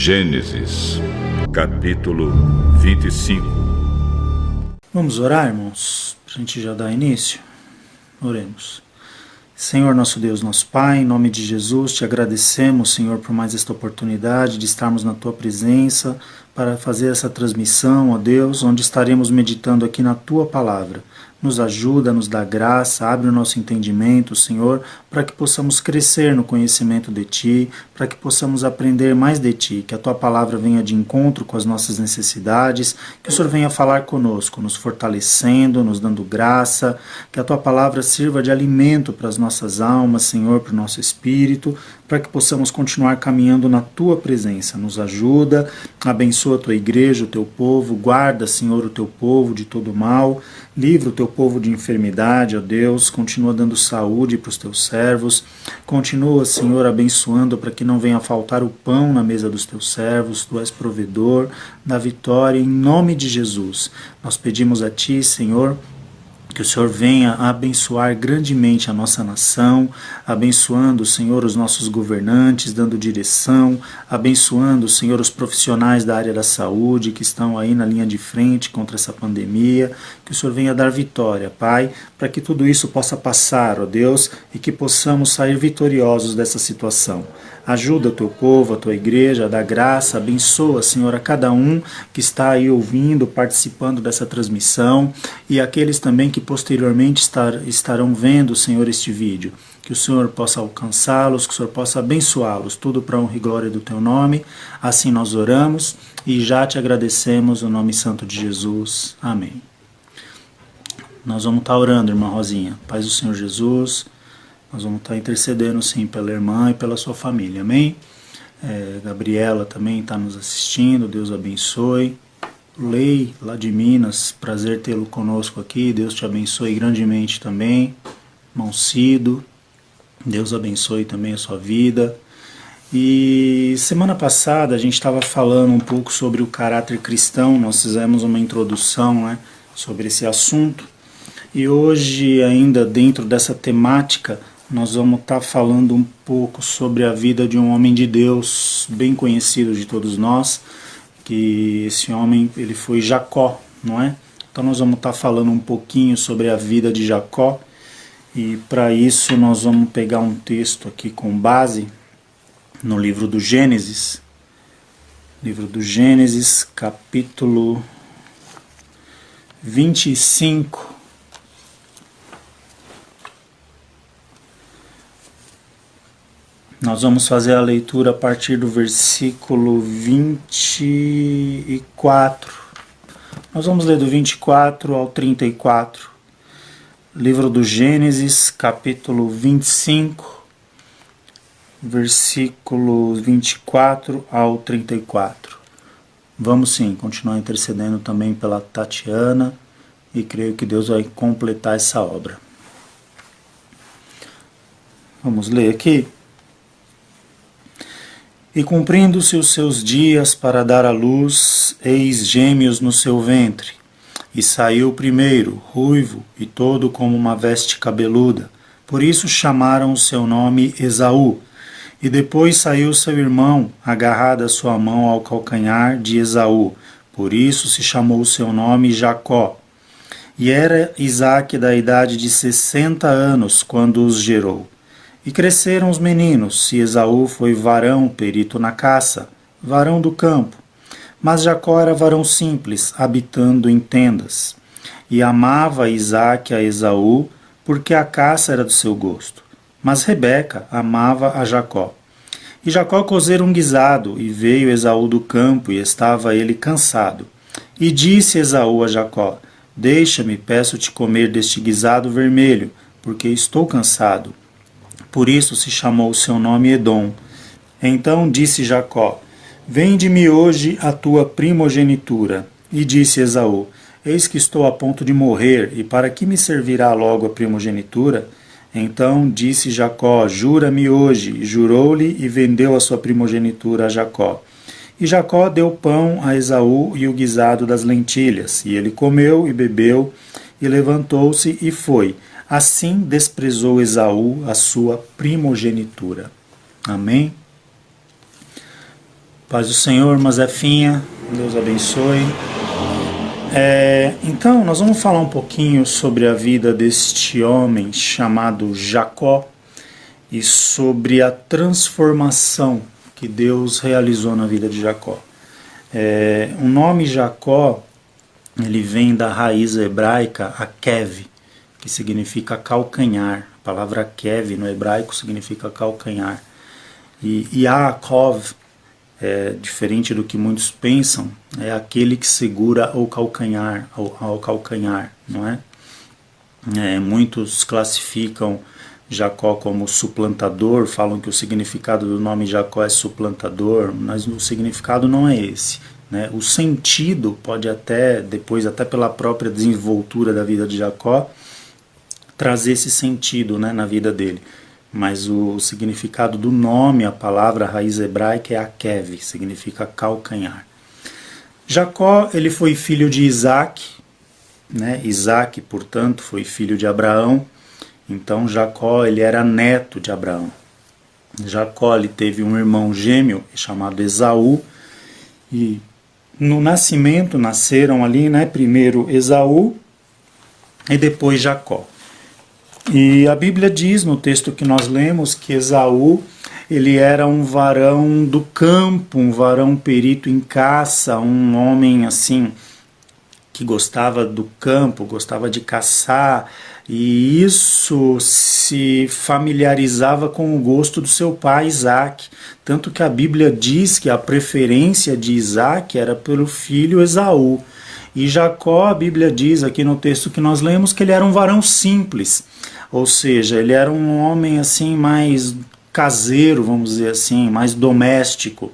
Gênesis, capítulo 25. Vamos orar, irmãos, para a gente já dar início? Oremos. Senhor, nosso Deus, nosso Pai, em nome de Jesus, te agradecemos, Senhor, por mais esta oportunidade de estarmos na Tua presença para fazer essa transmissão, ó Deus, onde estaremos meditando aqui na Tua palavra. Nos ajuda, nos dá graça, abre o nosso entendimento, Senhor, para que possamos crescer no conhecimento de Ti, para que possamos aprender mais de Ti, que a Tua palavra venha de encontro com as nossas necessidades, que o Senhor venha falar conosco, nos fortalecendo, nos dando graça, que a Tua palavra sirva de alimento para as nossas almas, Senhor, para o nosso espírito, para que possamos continuar caminhando na Tua presença. Nos ajuda, abençoa a Tua igreja, o Teu povo, guarda, Senhor, o Teu povo de todo mal, livra o Teu povo de enfermidade, ó Deus, continua dando saúde para os Teus servos, continua, Senhor, abençoando para que não venha faltar o pão na mesa dos Teus servos, Tu és provedor da vitória, em nome de Jesus. Nós pedimos a Ti, Senhor, que o Senhor venha abençoar grandemente a nossa nação, abençoando, Senhor, os nossos governantes, dando direção, abençoando, Senhor, os profissionais da área da saúde que estão aí na linha de frente contra essa pandemia, que o Senhor venha dar vitória, Pai, para que tudo isso possa passar, ó Deus, e que possamos sair vitoriosos dessa situação. Ajuda o Teu povo, a Tua igreja, dá graça, abençoa, Senhor, a cada um que está aí ouvindo, participando dessa transmissão e aqueles também que posteriormente estarão vendo, Senhor, este vídeo. Que o Senhor possa alcançá-los, que o Senhor possa abençoá-los, tudo para a honra e glória do Teu nome. Assim nós oramos e já Te agradecemos no nome santo de Jesus. Amém. Nós vamos estar orando, irmã Rosinha. Paz do Senhor Jesus. Nós vamos estar intercedendo, sim, pela irmã e pela sua família, amém? Gabriela também está nos assistindo, Deus abençoe. Lei, lá de Minas, prazer tê-lo conosco aqui, Deus te abençoe grandemente também. Irmão Cido, Deus abençoe também a sua vida. E semana passada a gente estava falando um pouco sobre o caráter cristão, nós fizemos uma introdução, né, sobre esse assunto. E hoje, ainda dentro dessa temática, nós vamos estar falando um pouco sobre a vida de um homem de Deus, bem conhecido de todos nós, que esse homem ele foi Jacó, não é? Então nós vamos estar falando um pouquinho sobre a vida de Jacó, e para isso nós vamos pegar um texto aqui com base no livro do Gênesis, capítulo 25, nós vamos fazer a leitura a partir do versículo 24. Nós vamos ler do 24 ao 34. Livro do Gênesis, capítulo 25, versículos 24 ao 34. Vamos sim, continuar intercedendo também pela Tatiana e creio que Deus vai completar essa obra. Vamos ler aqui. E cumprindo-se os seus dias para dar à luz, eis gêmeos no seu ventre. E saiu o primeiro, ruivo, e todo como uma veste cabeluda. Por isso chamaram o seu nome Esaú. E depois saiu seu irmão, agarrada a sua mão ao calcanhar de Esaú. Por isso se chamou o seu nome Jacó. E era Isaque da idade de 60 anos, quando os gerou. E cresceram os meninos, e Esaú foi varão, perito na caça, varão do campo. Mas Jacó era varão simples, habitando em tendas. E amava Isaque a Esaú, porque a caça era do seu gosto. Mas Rebeca amava a Jacó. E Jacó cozera um guisado, e veio Esaú do campo, e estava ele cansado. E disse Esaú a Jacó: Deixa-me, peço-te comer deste guisado vermelho, porque estou cansado. Por isso se chamou o seu nome Edom. Então disse Jacó: Vende-me hoje a tua primogenitura. E disse Esaú: Eis que estou a ponto de morrer, e para que me servirá logo a primogenitura? Então disse Jacó: Jura-me hoje. E jurou-lhe e vendeu a sua primogenitura a Jacó. E Jacó deu pão a Esaú e o guisado das lentilhas. E ele comeu e bebeu, e levantou-se e foi. Assim desprezou Esaú a sua primogenitura. Amém? Paz do Senhor, Mazefinha, Deus abençoe. Então, nós vamos falar um pouquinho sobre a vida deste homem chamado Jacó e sobre a transformação que Deus realizou na vida de Jacó. O nome Jacó, ele vem da raiz hebraica Akev, que significa calcanhar. A palavra Akev no hebraico significa calcanhar. E Yaakov, diferente do que muitos pensam, é aquele que segura o calcanhar, ao calcanhar, não é? Muitos classificam Jacó como suplantador, falam que o significado do nome Jacó é suplantador, mas o significado não é esse, né? O sentido pode até, depois até pela própria desenvoltura da vida de Jacó, trazer esse sentido, né, na vida dele. Mas o significado do nome, a palavra a raiz hebraica é Akev, significa calcanhar. Jacó, ele foi filho de Isaac, né? Isaac, portanto, foi filho de Abraão. Então Jacó, ele era neto de Abraão. Jacó, ele teve um irmão gêmeo chamado Esaú, e no nascimento nasceram ali, né, primeiro Esaú e depois Jacó. E a Bíblia diz no texto que nós lemos que Esaú, ele era um varão do campo, um varão perito em caça, um homem assim que gostava do campo, gostava de caçar, e isso se familiarizava com o gosto do seu pai Isaac. Tanto que a Bíblia diz que a preferência de Isaac era pelo filho Esaú. E Jacó, a Bíblia diz aqui no texto que nós lemos que ele era um varão simples, ou seja, ele era um homem assim mais caseiro, vamos dizer assim, mais doméstico,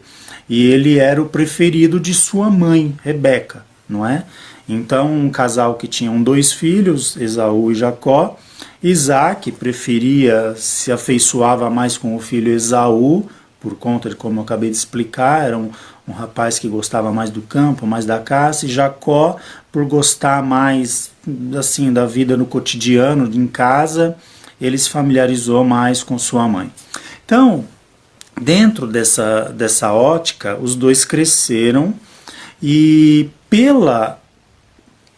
e ele era o preferido de sua mãe, Rebeca, não é? Então, um casal que tinham 2 filhos, Esaú e Jacó. Isaac preferia, se afeiçoava mais com o filho Esaú, por conta de, como eu acabei de explicar, era um rapaz que gostava mais do campo, mais da caça, e Jacó, por gostar mais assim da vida no cotidiano, em casa, ele se familiarizou mais com sua mãe. Então, dentro dessa ótica, os dois cresceram, e pela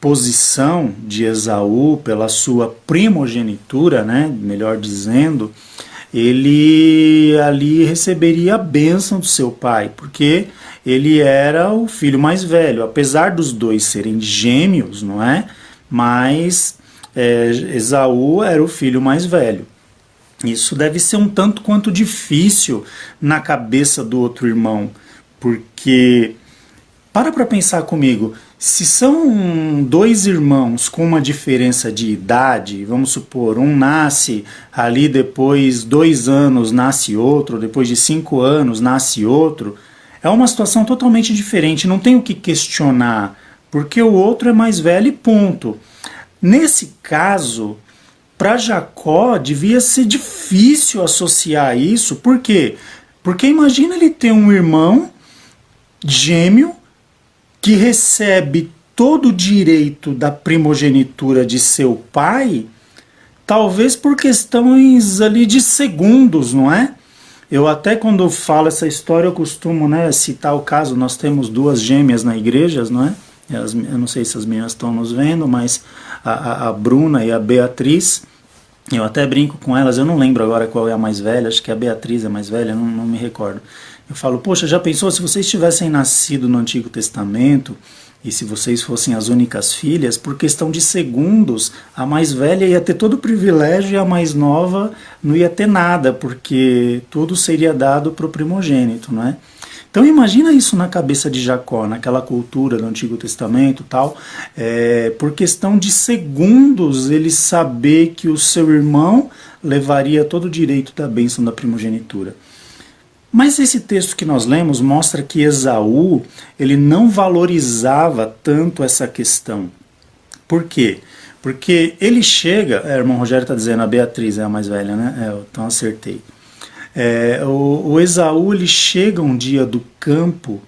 posição de Esaú, pela sua primogenitura, né, melhor dizendo, ele ali receberia a bênção do seu pai, porque ele era o filho mais velho, apesar dos dois serem gêmeos, não é? Mas Esaú era o filho mais velho. Isso deve ser um tanto quanto difícil na cabeça do outro irmão, porque, para pensar comigo, se são 2 irmãos com uma diferença de idade, vamos supor, um nasce ali depois 2 anos, nasce outro, depois de 5 anos, nasce outro, é uma situação totalmente diferente, não tem o que questionar, porque o outro é mais velho e ponto. Nesse caso, para Jacó devia ser difícil associar isso, por quê? Porque imagina ele ter um irmão gêmeo que recebe todo o direito da primogenitura de seu pai, talvez por questões ali de segundos, não é? Eu até quando falo essa história eu costumo, né, citar o caso, nós temos 2 gêmeas na igreja, não é? Eu não sei se as meninas estão nos vendo, mas a Bruna e a Beatriz, eu até brinco com elas, eu não lembro agora qual é a mais velha, acho que a Beatriz é a mais velha, não me recordo. Eu falo, poxa, já pensou se vocês tivessem nascido no Antigo Testamento e se vocês fossem as únicas filhas, por questão de segundos, a mais velha ia ter todo o privilégio e a mais nova não ia ter nada, porque tudo seria dado para o primogênito, não é? Então imagina isso na cabeça de Jacó, naquela cultura do Antigo Testamento e tal, por questão de segundos ele saber que o seu irmão levaria todo o direito da bênção da primogenitura. Mas esse texto que nós lemos mostra que Esaú, ele não valorizava tanto essa questão. Por quê? Porque ele chega, o irmão Rogério está dizendo, a Beatriz é a mais velha, né? Então acertei. O Esaú, ele chega um dia do campo,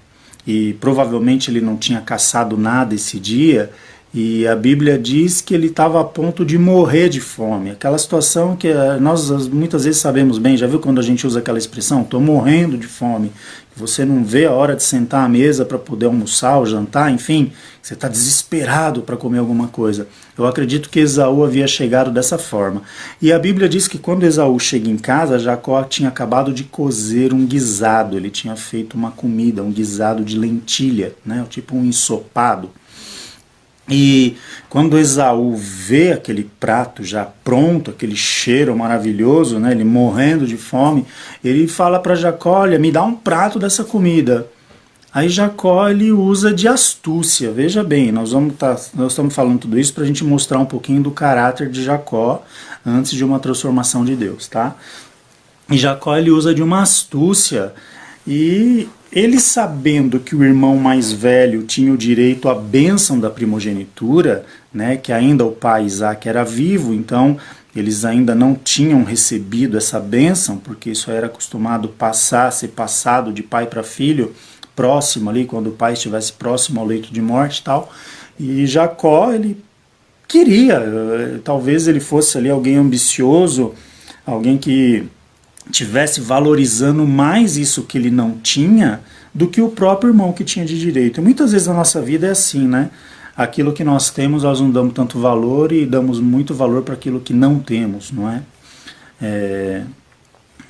e provavelmente ele não tinha caçado nada esse dia, E a Bíblia diz que ele estava a ponto de morrer de fome. Aquela situação que nós muitas vezes sabemos bem, já viu quando a gente usa aquela expressão, estou morrendo de fome. Você não vê a hora de sentar à mesa para poder almoçar ou jantar, enfim, você está desesperado para comer alguma coisa. Eu acredito que Esaú havia chegado dessa forma. E a Bíblia diz que quando Esaú chega em casa, Jacó tinha acabado de cozer um guisado, ele tinha feito uma comida, um guisado de lentilha, né, tipo um ensopado. E quando Esaú vê aquele prato já pronto, aquele cheiro maravilhoso, né, ele morrendo de fome, ele fala para Jacó, olha, me dá um prato dessa comida. Aí Jacó ele usa de astúcia, veja bem, nós estamos falando tudo isso para a gente mostrar um pouquinho do caráter de Jacó antes de uma transformação de Deus, tá? E Jacó ele usa de uma astúcia e ele sabendo que o irmão mais velho tinha o direito à bênção da primogenitura, né, que ainda o pai Isaac era vivo, então eles ainda não tinham recebido essa bênção, porque isso era acostumado ser passado de pai para filho, próximo ali, quando o pai estivesse próximo ao leito de morte e tal. E Jacó, ele queria, talvez ele fosse ali alguém ambicioso, alguém que tivesse valorizando mais isso que ele não tinha do que o próprio irmão que tinha de direito. E muitas vezes na nossa vida é assim, né? Aquilo que nós temos, nós não damos tanto valor e damos muito valor para aquilo que não temos, não é?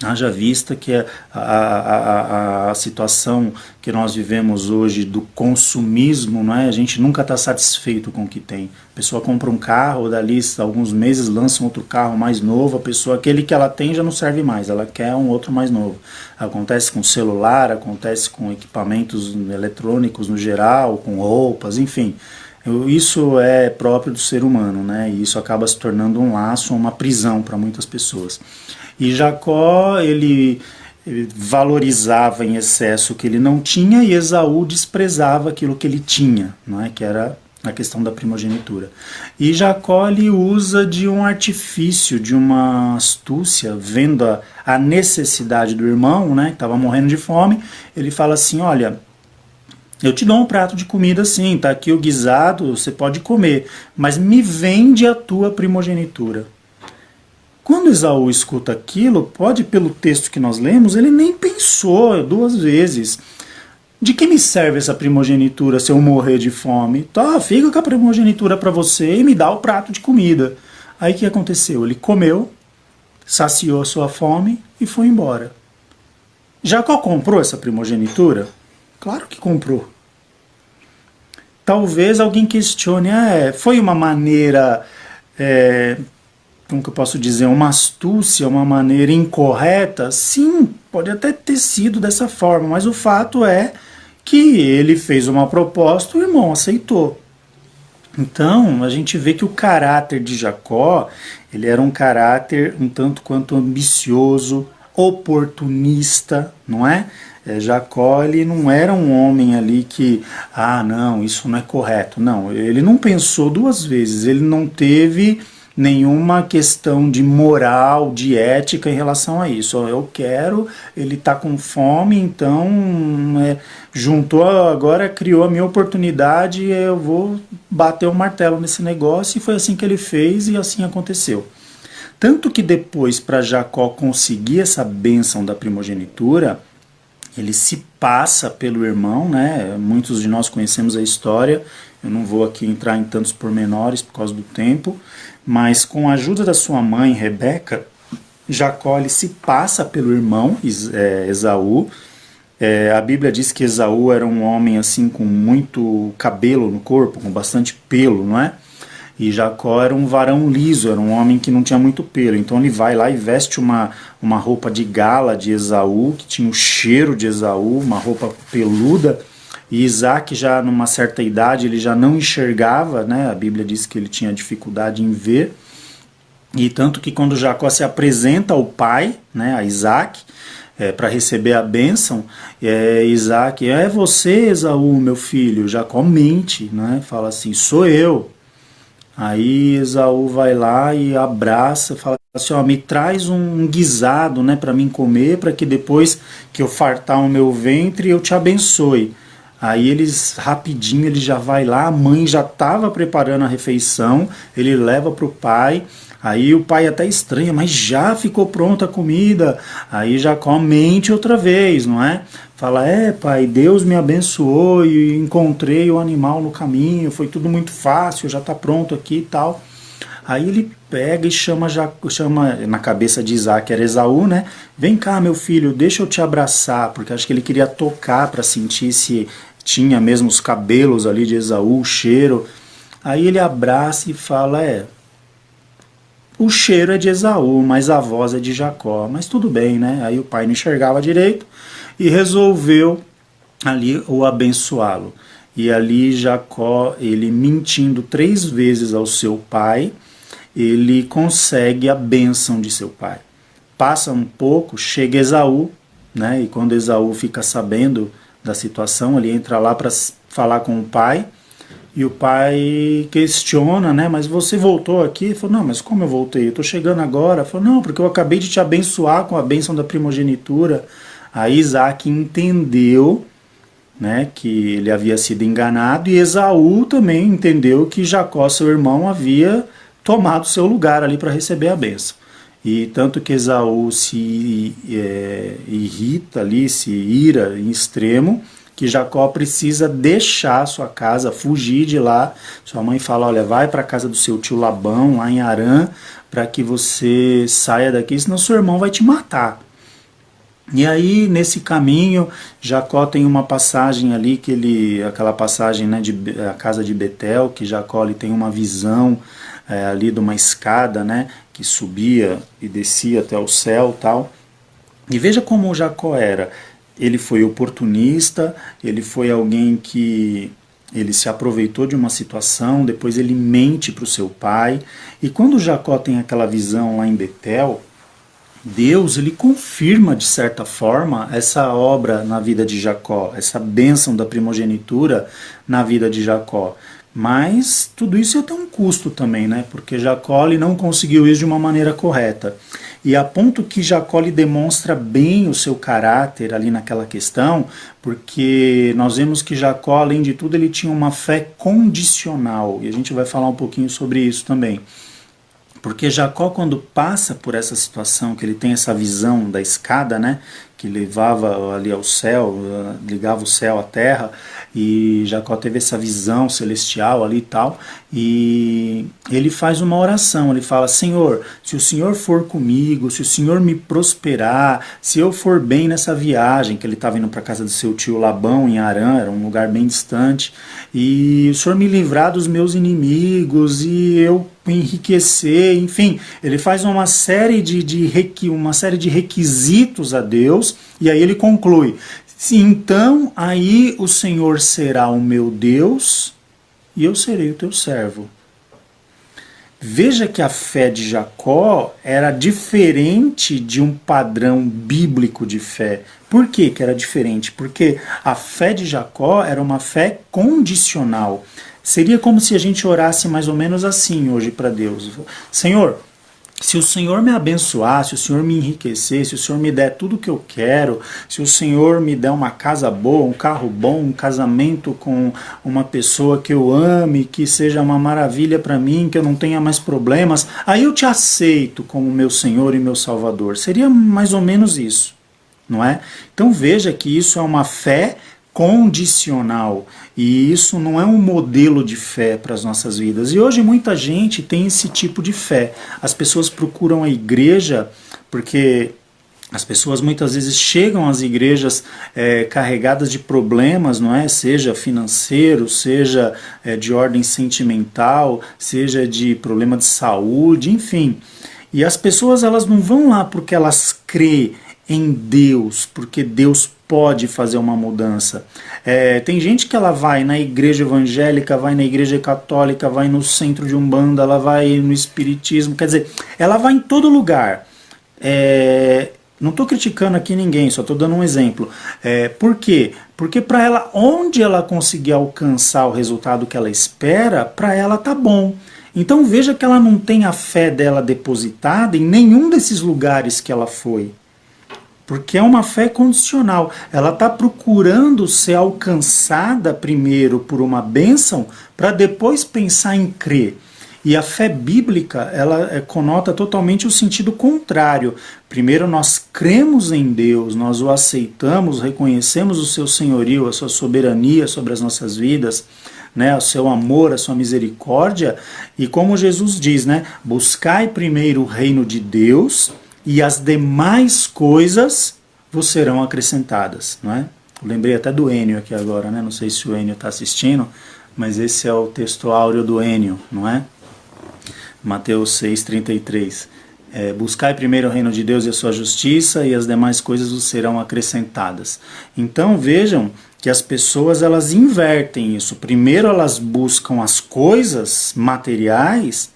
Haja vista que a situação que nós vivemos hoje do consumismo, não é? A gente nunca está satisfeito com o que tem. A pessoa compra um carro, dali alguns meses lança um outro carro mais novo, a pessoa, aquele que ela tem já não serve mais, ela quer um outro mais novo. Acontece com celular, acontece com equipamentos eletrônicos no geral, com roupas, enfim. Isso é próprio do ser humano, né? E isso acaba se tornando um laço, uma prisão para muitas pessoas. E Jacó, ele valorizava em excesso o que ele não tinha e Esaú desprezava aquilo que ele tinha, não é? Que era a questão da primogenitura. E Jacó ele usa de um artifício, de uma astúcia, vendo a necessidade do irmão, né, que estava morrendo de fome, ele fala assim, olha, eu te dou um prato de comida sim, tá aqui o guisado, você pode comer, mas me vende a tua primogenitura. Quando Esaú escuta aquilo, pode, pelo texto que nós lemos, ele nem pensou duas vezes. De que me serve essa primogenitura se eu morrer de fome? Tá, fica com a primogenitura para você e me dá o prato de comida. Aí o que aconteceu? Ele comeu, saciou a sua fome e foi embora. Jacó comprou essa primogenitura? Claro que comprou. Talvez alguém questione, foi uma maneira... como que eu posso dizer, uma astúcia, uma maneira incorreta? Sim, pode até ter sido dessa forma, mas o fato é que ele fez uma proposta e o irmão aceitou. Então, a gente vê que o caráter de Jacó, ele era um caráter um tanto quanto ambicioso, oportunista, não é? Jacó, ele não era um homem ali que, não, isso não é correto. Não, ele não pensou duas vezes, ele não teve nenhuma questão de moral, de ética em relação a isso. Eu quero, ele está com fome, então juntou agora, criou a minha oportunidade, eu vou bater o martelo nesse negócio, e foi assim que ele fez e assim aconteceu. Tanto que depois, para Jacó conseguir essa bênção da primogenitura, ele se passa pelo irmão, né? Muitos de nós conhecemos a história, eu não vou aqui entrar em tantos pormenores por causa do tempo, mas com a ajuda da sua mãe, Rebeca, Jacó ele se passa pelo irmão Esaú. A Bíblia diz que Esaú era um homem assim com muito cabelo no corpo, com bastante pelo, não é? E Jacó era um varão liso, era um homem que não tinha muito pelo. Então ele vai lá e veste uma roupa de gala de Esaú, que tinha o cheiro de Esaú, uma roupa peluda. E Isaac, já numa certa idade, ele já não enxergava, né? A Bíblia diz que ele tinha dificuldade em ver. E tanto que quando Jacó se apresenta ao pai, né, a Isaac, para receber a bênção, Isaac, é você, Esaú, meu filho? Jacó mente, né? Fala assim, sou eu. Aí Esaú vai lá e abraça, fala assim, me traz um guisado, né, para mim comer, para que depois que eu fartar o meu ventre eu te abençoe. Aí eles, rapidinho, ele já vai lá, a mãe já estava preparando a refeição, ele leva para o pai, aí o pai até estranha, mas já ficou pronta a comida. Aí Jacó mente outra vez, não é? Fala, pai, Deus me abençoou e encontrei o animal no caminho, foi tudo muito fácil, já está pronto aqui e tal. Aí ele pega e chama na cabeça de Isaac, era Esaú, né? Vem cá, meu filho, deixa eu te abraçar, porque acho que ele queria tocar para sentir se tinha mesmo os cabelos ali de Esaú, o cheiro. Aí ele abraça e fala, o cheiro é de Esaú, mas a voz é de Jacó. Mas tudo bem, né? Aí o pai não enxergava direito e resolveu ali o abençoá-lo. E ali Jacó, ele mentindo 3 vezes ao seu pai, ele consegue a bênção de seu pai. Passa um pouco, chega Esaú, né? E quando Esaú fica sabendo da situação, ele entra lá para falar com o pai, e o pai questiona, né? Mas você voltou aqui? Ele falou, não, mas como eu voltei? Eu estou chegando agora. Ele falou, não, porque eu acabei de te abençoar com a bênção da primogenitura. Aí Isaac entendeu, né, que ele havia sido enganado, e Esaú também entendeu que Jacó, seu irmão, havia tomado seu lugar ali para receber a bênção. E tanto que Esaú se irrita ali, se ira em extremo, que Jacó precisa deixar sua casa, fugir de lá. Sua mãe fala, olha, vai para a casa do seu tio Labão, lá em Harã, para que você saia daqui, senão seu irmão vai te matar. E aí, nesse caminho, Jacó tem uma passagem ali, aquela passagem, né, a casa de Betel, que Jacó ele tem uma visão ali de uma escada, né, que subia e descia até o céu, tal. E veja como o Jacó era. Ele foi oportunista, ele foi alguém que ele se aproveitou de uma situação, depois ele mente para o seu pai. E quando Jacó tem aquela visão lá em Betel, Deus ele confirma de certa forma essa obra na vida de Jacó, essa bênção da primogenitura na vida de Jacó. Mas tudo isso ia ter um custo também, né? Porque Jacó ele não conseguiu isso de uma maneira correta. E a ponto que Jacó ele demonstra bem o seu caráter ali naquela questão, porque nós vemos que Jacó, além de tudo, ele tinha uma fé condicional. E a gente vai falar um pouquinho sobre isso também. Porque Jacó, quando passa por essa situação, que ele tem essa visão da escada, né, que levava ali ao céu, ligava o céu à terra, e Jacó teve essa visão celestial ali e tal, e ele faz uma oração, ele fala, Senhor, se o Senhor for comigo, se o Senhor me prosperar, se eu for bem nessa viagem, que ele estava indo para a casa do seu tio Labão, em Harã, era um lugar bem distante, e o Senhor me livrar dos meus inimigos, e eu enriquecer, enfim, ele faz uma série de requisitos a Deus, e aí ele conclui, então aí o Senhor será o meu Deus, e eu serei o teu servo. Veja que a fé de Jacó era diferente de um padrão bíblico de fé. Por que que era diferente? Porque a fé de Jacó era uma fé condicional. Seria como se a gente orasse mais ou menos assim hoje para Deus. Senhor, se o Senhor me abençoar, se o Senhor me enriquecer, se o Senhor me der tudo o que eu quero, se o Senhor me der uma casa boa, um carro bom, um casamento com uma pessoa que eu ame, que seja uma maravilha para mim, que eu não tenha mais problemas, aí eu te aceito como meu Senhor e meu Salvador. Seria mais ou menos isso, não é? Então veja que isso é uma fé condicional, e isso não é um modelo de fé para as nossas vidas. E hoje muita gente tem esse tipo de fé. As pessoas procuram a igreja porque as pessoas muitas vezes chegam às igrejas carregadas de problemas, não é? Seja financeiro, seja de ordem sentimental, seja de problema de saúde, enfim. E as pessoas elas não vão lá porque elas crêem em Deus, porque Deus pode fazer uma mudança. Tem gente que ela vai na igreja evangélica, vai na igreja católica, vai no centro de Umbanda, ela vai no espiritismo, quer dizer, ela vai em todo lugar. Não estou criticando aqui ninguém, só estou dando um exemplo. Por quê? Porque para ela, onde ela conseguir alcançar o resultado que ela espera, para ela tá bom. Então veja que ela não tem a fé dela depositada em nenhum desses lugares que ela foi. Porque é uma fé condicional. Ela está procurando ser alcançada primeiro por uma bênção para depois pensar em crer. E a fé bíblica, ela conota totalmente o sentido contrário. Primeiro nós cremos em Deus, nós o aceitamos, reconhecemos o seu senhorio, a sua soberania sobre as nossas vidas, né, o seu amor, a sua misericórdia. E como Jesus diz, né, buscai primeiro o reino de Deus e as demais coisas vos serão acrescentadas, não é? Eu lembrei até do Enio aqui agora, né? Não sei se o Enio está assistindo, mas esse é o texto áureo do Enio, não é? Mateus 6,33. Buscai primeiro o reino de Deus e a sua justiça, e as demais coisas vos serão acrescentadas. Então vejam que as pessoas elas invertem isso. Primeiro elas buscam as coisas materiais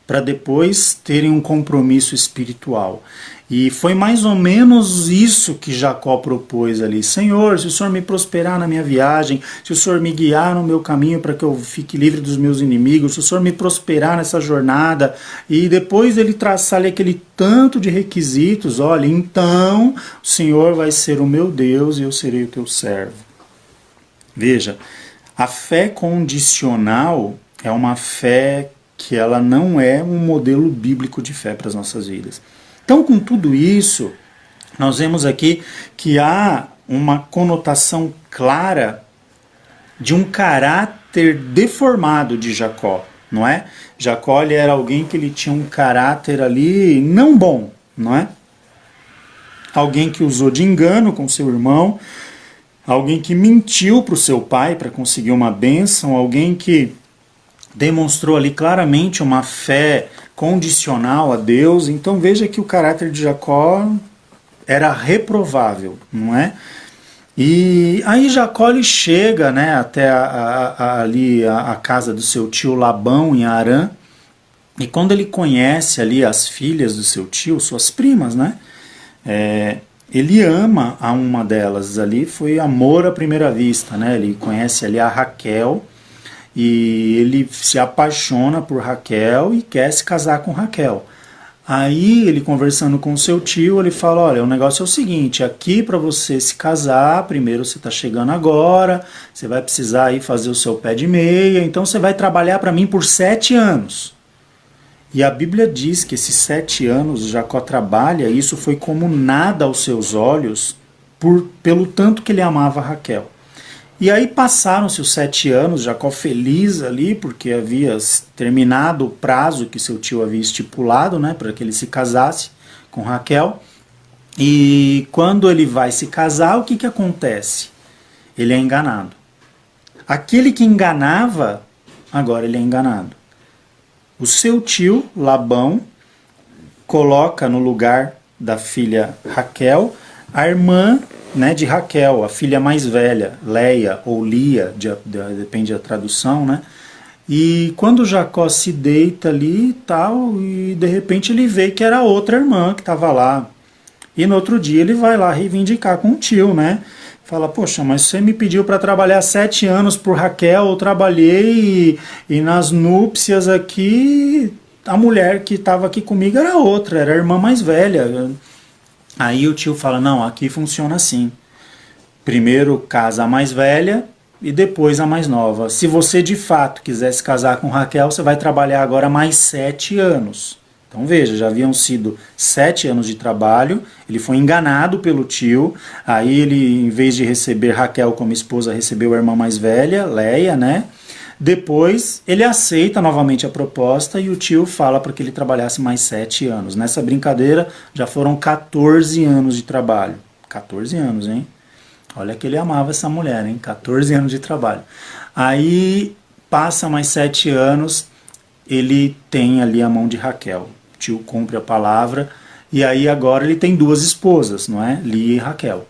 para depois terem um compromisso espiritual. E foi mais ou menos isso que Jacó propôs ali. Senhor, se o Senhor me prosperar na minha viagem, se o Senhor me guiar no meu caminho para que eu fique livre dos meus inimigos, se o Senhor me prosperar nessa jornada, e depois ele traçar ali aquele tanto de requisitos, olha, então o Senhor vai ser o meu Deus e eu serei o teu servo. Veja, a fé condicional é uma fé que ela não é um modelo bíblico de fé para as nossas vidas. Então, com tudo isso, nós vemos aqui que há uma conotação clara de um caráter deformado de Jacó, não é? Jacó ele era alguém que ele tinha um caráter ali não bom, não é? Alguém que usou de engano com seu irmão, alguém que mentiu para o seu pai para conseguir uma bênção, alguém que demonstrou ali claramente uma fé condicional a Deus. Então veja que o caráter de Jacó era reprovável, não é? E aí Jacó ele chega, né, até ali a casa do seu tio Labão em Harã, e quando ele conhece ali as filhas do seu tio, suas primas, né, ele ama a uma delas ali, foi amor à primeira vista, né, ele conhece ali a Raquel, e ele se apaixona por Raquel e quer se casar com Raquel. Aí ele conversando com o seu tio, ele fala, olha, o negócio é o seguinte, aqui para você se casar, primeiro você está chegando agora, você vai precisar ir fazer o seu pé de meia, então você vai trabalhar para mim por 7 anos. E a Bíblia diz que esses 7 anos Jacó trabalha, e isso foi como nada aos seus olhos, pelo tanto que ele amava Raquel. E aí passaram-se os 7 anos, Jacó feliz ali, porque havia terminado o prazo que seu tio havia estipulado, né, para que ele se casasse com Raquel. E quando ele vai se casar, o que, que acontece? Ele é enganado. Aquele que enganava, agora ele é enganado. O seu tio, Labão, coloca no lugar da filha Raquel a irmã, né, de Raquel, a filha mais velha, Leia ou Lia, depende da tradução, né? E quando Jacó se deita ali e tal, e de repente ele vê que era outra irmã que estava lá. E no outro dia ele vai lá reivindicar com o tio, né? Fala, poxa, mas você me pediu para trabalhar 7 anos por Raquel, eu trabalhei e nas núpcias aqui, a mulher que estava aqui comigo era outra, era a irmã mais velha. Aí o tio fala, não, aqui funciona assim. Primeiro casa a mais velha e depois a mais nova. Se você de fato quiser se casar com Raquel, você vai trabalhar agora mais 7 anos. Então veja, já haviam sido 7 anos de trabalho, ele foi enganado pelo tio, aí ele, em vez de receber Raquel como esposa, recebeu a irmã mais velha, Leia, né? Depois ele aceita novamente a proposta e o tio fala para que ele trabalhasse mais 7 anos. Nessa brincadeira já foram 14 anos de trabalho. 14 anos, hein? Olha que ele amava essa mulher, hein? 14 anos de trabalho. Aí passa mais 7 anos, ele tem ali a mão de Raquel. O tio cumpre a palavra e aí agora ele tem 2 esposas, não é? Lia e Raquel.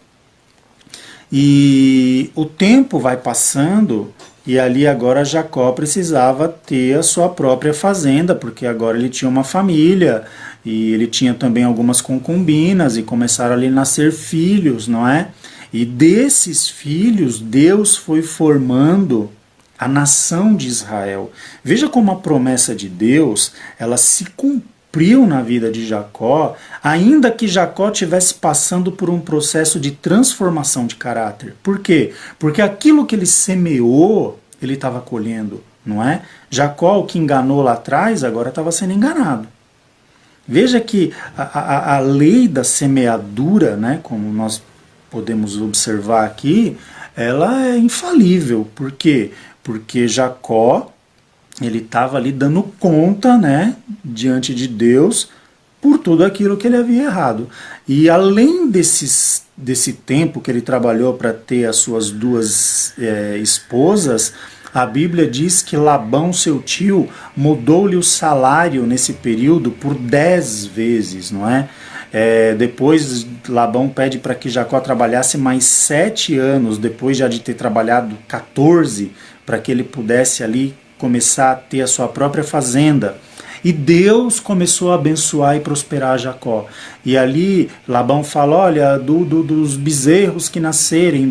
E o tempo vai passando e ali agora Jacó precisava ter a sua própria fazenda, porque agora ele tinha uma família e ele tinha também algumas concubinas e começaram ali a nascer filhos, não é? E desses filhos Deus foi formando a nação de Israel. Veja como a promessa de Deus, ela se cumpriu cumpriu na vida de Jacó, ainda que Jacó estivesse passando por um processo de transformação de caráter. Por quê? Porque aquilo que ele semeou, ele estava colhendo, não é? Jacó, o que enganou lá atrás, agora estava sendo enganado. Veja que a lei da semeadura, né, como nós podemos observar aqui, ela é infalível. Por quê? Porque Jacó, ele estava ali dando conta, né, diante de Deus por tudo aquilo que ele havia errado. E além desse tempo que ele trabalhou para ter as suas duas esposas, a Bíblia diz que Labão, seu tio, mudou-lhe o salário nesse período por 10 vezes, não é? Depois Labão pede para que Jacó trabalhasse mais 7 anos, depois já de ter trabalhado 14, para que ele pudesse ali começar a ter a sua própria fazenda. E Deus começou a abençoar e prosperar Jacó. E ali Labão fala, olha, dos bezerros que nascerem,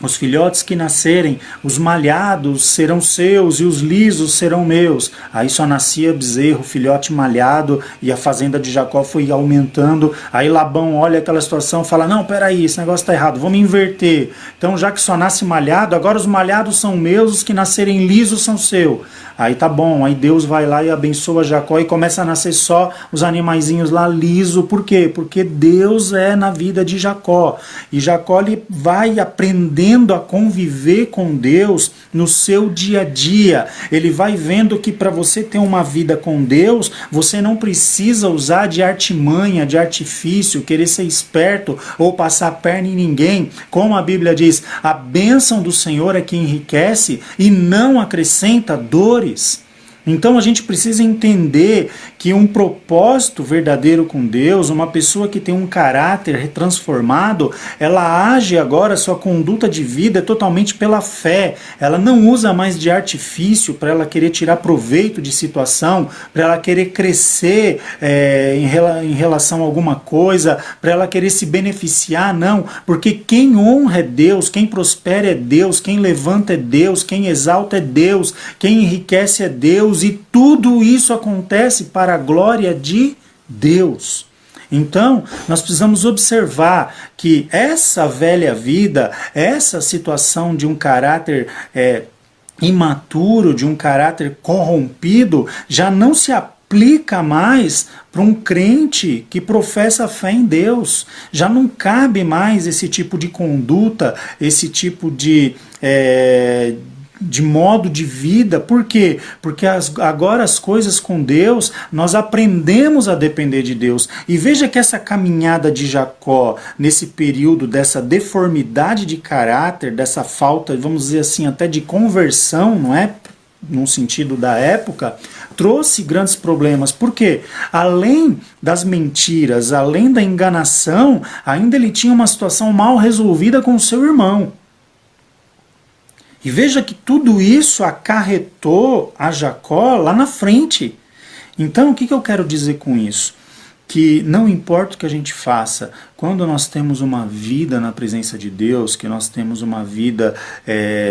os filhotes que nascerem, os malhados serão seus e os lisos serão meus. Aí só nascia bezerro, filhote malhado, e a fazenda de Jacó foi aumentando. Aí Labão olha aquela situação e fala, não, peraí, esse negócio está errado, vamos inverter. Então já que só nasce malhado, agora os malhados são meus, os que nascerem lisos são seus. Aí tá bom, aí Deus vai lá e abençoa Jacó e começa a nascer só os animaizinhos lá liso. Por quê? Porque Deus é na vida de Jacó. E Jacó ele vai aprendendo a conviver com Deus no seu dia a dia. Ele vai vendo que para você ter uma vida com Deus, você não precisa usar de artimanha, de artifício, querer ser esperto ou passar a perna em ninguém. Como a Bíblia diz, a bênção do Senhor é que enriquece e não acrescenta dores. Então a gente precisa entender que um propósito verdadeiro com Deus, uma pessoa que tem um caráter transformado, ela age agora, sua conduta de vida é totalmente pela fé. Ela não usa mais de artifício para ela querer tirar proveito de situação, para ela querer crescer em relação a alguma coisa, para ela querer se beneficiar, não. Porque quem honra é Deus, quem prospera é Deus, quem levanta é Deus, quem exalta é Deus, quem enriquece é Deus, e tudo isso acontece para a glória de Deus. Então, nós precisamos observar que essa velha vida, essa situação de um caráter imaturo, de um caráter corrompido, já não se aplica mais para um crente que professa fé em Deus. Já não cabe mais esse tipo de conduta, esse tipo de modo de vida. Por quê? Porque agora as coisas com Deus, nós aprendemos a depender de Deus. E veja que essa caminhada de Jacó, nesse período dessa deformidade de caráter, dessa falta, vamos dizer assim, até de conversão, não é? No sentido da época, trouxe grandes problemas. Por quê? Além das mentiras, além da enganação, ainda ele tinha uma situação mal resolvida com o seu irmão. E veja que tudo isso acarretou a Jacó lá na frente. Então, o que eu quero dizer com isso? Que não importa o que a gente faça, quando nós temos uma vida na presença de Deus, que nós temos uma vida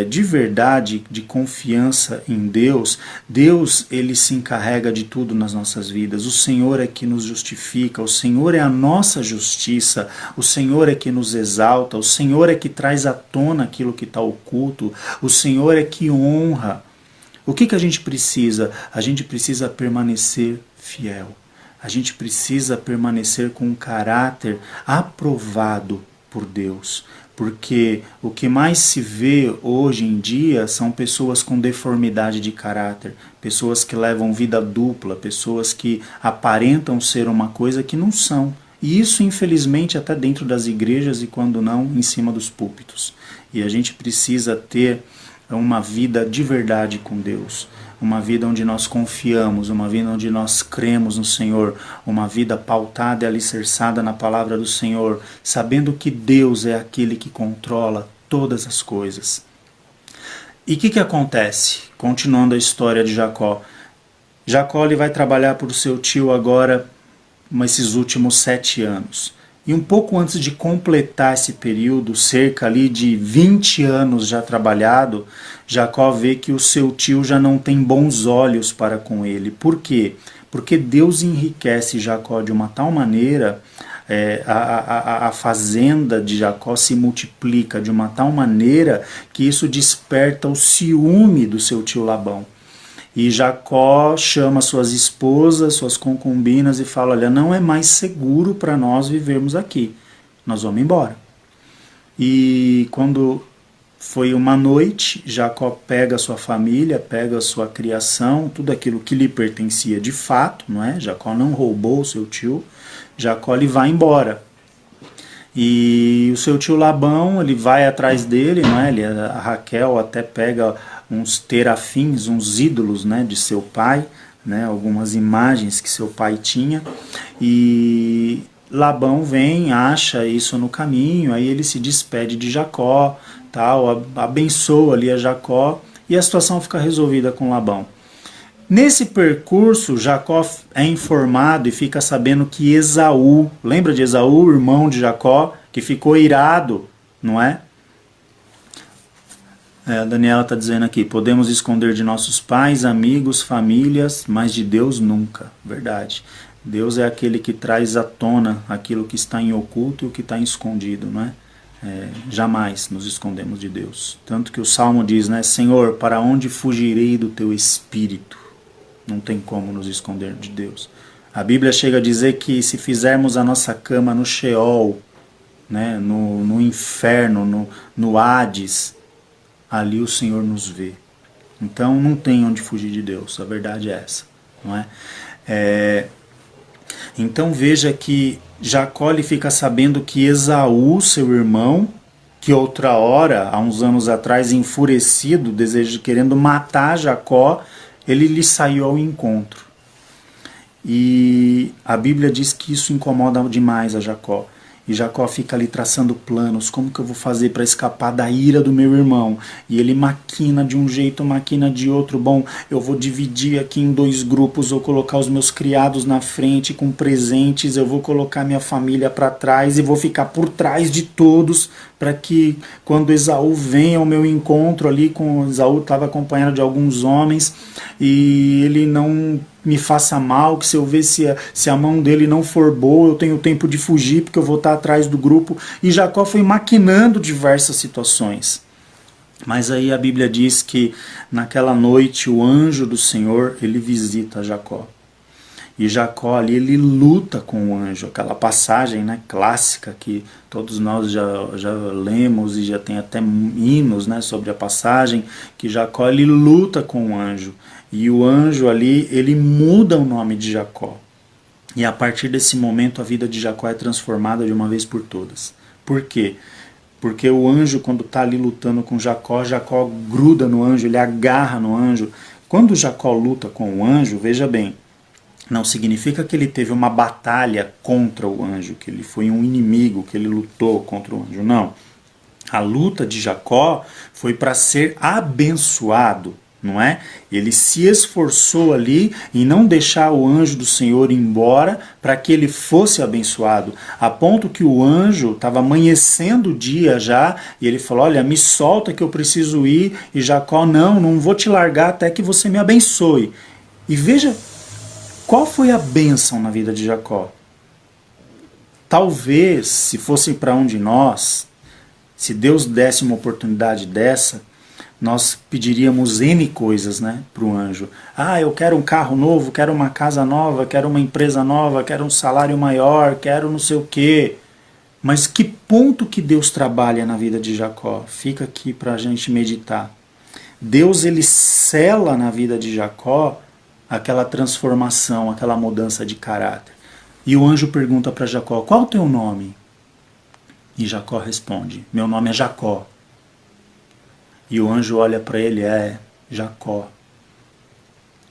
de verdade, de confiança em Deus, Deus ele se encarrega de tudo nas nossas vidas. O Senhor é que nos justifica, o Senhor é a nossa justiça, o Senhor é que nos exalta, o Senhor é que traz à tona aquilo que está oculto, o Senhor é que honra. O que a gente precisa? A gente precisa permanecer fiel. A gente precisa permanecer com um caráter aprovado por Deus. Porque o que mais se vê hoje em dia são pessoas com deformidade de caráter, pessoas que levam vida dupla, pessoas que aparentam ser uma coisa que não são. E isso, infelizmente, até dentro das igrejas e, quando não, em cima dos púlpitos. E a gente precisa ter uma vida de verdade com Deus. Uma vida onde nós confiamos, uma vida onde nós cremos no Senhor, uma vida pautada e alicerçada na palavra do Senhor, sabendo que Deus é aquele que controla todas as coisas. E o que acontece? Continuando a história de Jacó. Jacó ele vai trabalhar para o seu tio agora, esses últimos 7 anos. E um pouco antes de completar esse período, cerca ali de 20 anos já trabalhado, Jacó vê que o seu tio já não tem bons olhos para com ele. Por quê? Porque Deus enriquece Jacó de uma tal maneira, a fazenda de Jacó se multiplica de uma tal maneira que isso desperta o ciúme do seu tio Labão. E Jacó chama suas esposas, suas concubinas e fala: olha, não é mais seguro para nós vivermos aqui, nós vamos embora. E quando foi uma noite, Jacó pega a sua família, pega a sua criação, tudo aquilo que lhe pertencia de fato, não é? Jacó não roubou o seu tio, Jacó ele vai embora. E o seu tio Labão, ele vai atrás dele, não é? A Raquel até pega uns terafins, uns ídolos, né, de seu pai, né, algumas imagens que seu pai tinha, e Labão vem, acha isso no caminho, aí ele se despede de Jacó, tal, abençoa ali a Jacó, e a situação fica resolvida com Labão. Nesse percurso, Jacó é informado e fica sabendo que Esaú, lembra de Esaú, irmão de Jacó, que ficou irado, não é? A Daniela está dizendo aqui: podemos esconder de nossos pais, amigos, famílias, mas de Deus nunca. Verdade. Deus é aquele que traz à tona aquilo que está em oculto e o que está em escondido, não é? Jamais nos escondemos de Deus. Tanto que o Salmo diz, né? Senhor, para onde fugirei do teu espírito? Não tem como nos esconder de Deus. A Bíblia chega a dizer que se fizermos a nossa cama no Sheol, né? no inferno, no Hades, ali o Senhor nos vê. Então não tem onde fugir de Deus, a verdade é essa, não é? Então veja que Jacó ele fica sabendo que Esaú, seu irmão, que outra hora, há uns anos atrás, enfurecido, querendo matar Jacó, ele lhe saiu ao encontro. E a Bíblia diz que isso incomoda demais a Jacó. E Jacó fica ali traçando planos, como que eu vou fazer para escapar da ira do meu irmão? E ele maquina de um jeito, maquina de outro. Bom, eu vou dividir aqui em 2 grupos, vou colocar os meus criados na frente com presentes, eu vou colocar minha família para trás e vou ficar por trás de todos, para que quando Esaú venha ao meu encontro ali, com Esaú estava acompanhado de alguns homens, e ele não me faça mal, que se eu ver se a mão dele não for boa, eu tenho tempo de fugir, porque eu vou estar atrás do grupo. E Jacó foi maquinando diversas situações. Mas aí a Bíblia diz que naquela noite o anjo do Senhor, ele visita Jacó. E Jacó ali, ele luta com o anjo, aquela passagem, né, clássica que todos nós já lemos e já tem até hinos, né, sobre a passagem, que Jacó ele luta com o anjo. E o anjo ali, ele muda o nome de Jacó. E a partir desse momento a vida de Jacó é transformada de uma vez por todas. Por quê? Porque o anjo, quando está ali lutando com Jacó, Jacó gruda no anjo, ele agarra no anjo. Quando Jacó luta com o anjo, veja bem, não significa que ele teve uma batalha contra o anjo, que ele foi um inimigo, que ele lutou contra o anjo, não. A luta de Jacó foi para ser abençoado, não é? Ele se esforçou ali em não deixar o anjo do Senhor ir embora para que ele fosse abençoado, a ponto que o anjo estava amanhecendo o dia já, e ele falou: olha, me solta que eu preciso ir, e Jacó: não vou te largar até que você me abençoe. E veja qual foi a bênção na vida de Jacó. Talvez, se fosse para um de nós, se Deus desse uma oportunidade dessa, nós pediríamos N coisas, né, para o anjo. Eu quero um carro novo, quero uma casa nova, quero uma empresa nova, quero um salário maior, quero não sei o quê. Mas que ponto que Deus trabalha na vida de Jacó? Fica aqui para a gente meditar. Deus, ele sela na vida de Jacó aquela transformação, aquela mudança de caráter. E o anjo pergunta para Jacó: qual o teu nome? E Jacó responde: meu nome é Jacó. E o anjo olha para ele: Jacó.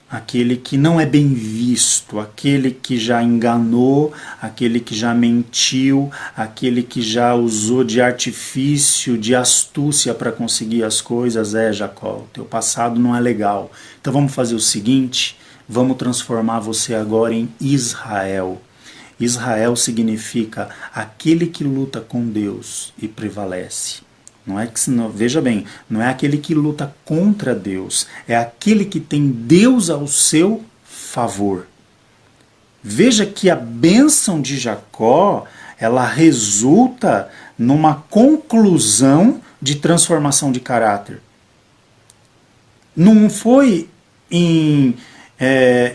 Aquele que não é bem visto, aquele que já enganou, aquele que já mentiu, aquele que já usou de artifício, de astúcia para conseguir as coisas, Jacó. O teu passado não é legal. Então vamos fazer o seguinte: vamos transformar você agora em Israel. Israel significa aquele que luta com Deus e prevalece. Não é que, veja bem, não é aquele que luta contra Deus, é aquele que tem Deus ao seu favor. Veja que a bênção de Jacó, ela resulta numa conclusão de transformação de caráter. Não foi em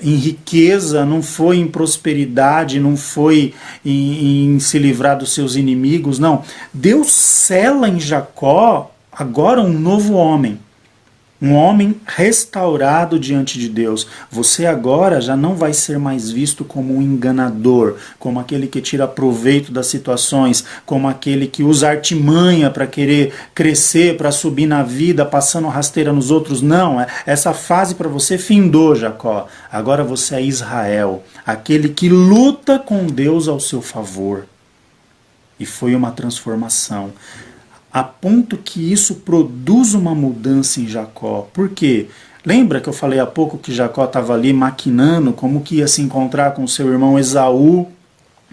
riqueza, não foi em prosperidade, não foi em se livrar dos seus inimigos, não. Deus sela em Jacó agora um novo homem. Um homem restaurado diante de Deus. Você agora já não vai ser mais visto como um enganador, como aquele que tira proveito das situações, como aquele que usa artimanha para querer crescer, para subir na vida, passando rasteira nos outros. Não, essa fase para você findou, Jacó. Agora você é Israel, aquele que luta com Deus ao seu favor. E foi uma transformação. A ponto que isso produz uma mudança em Jacó. Por quê? Lembra que eu falei há pouco que Jacó estava ali maquinando como que ia se encontrar com seu irmão Esaú,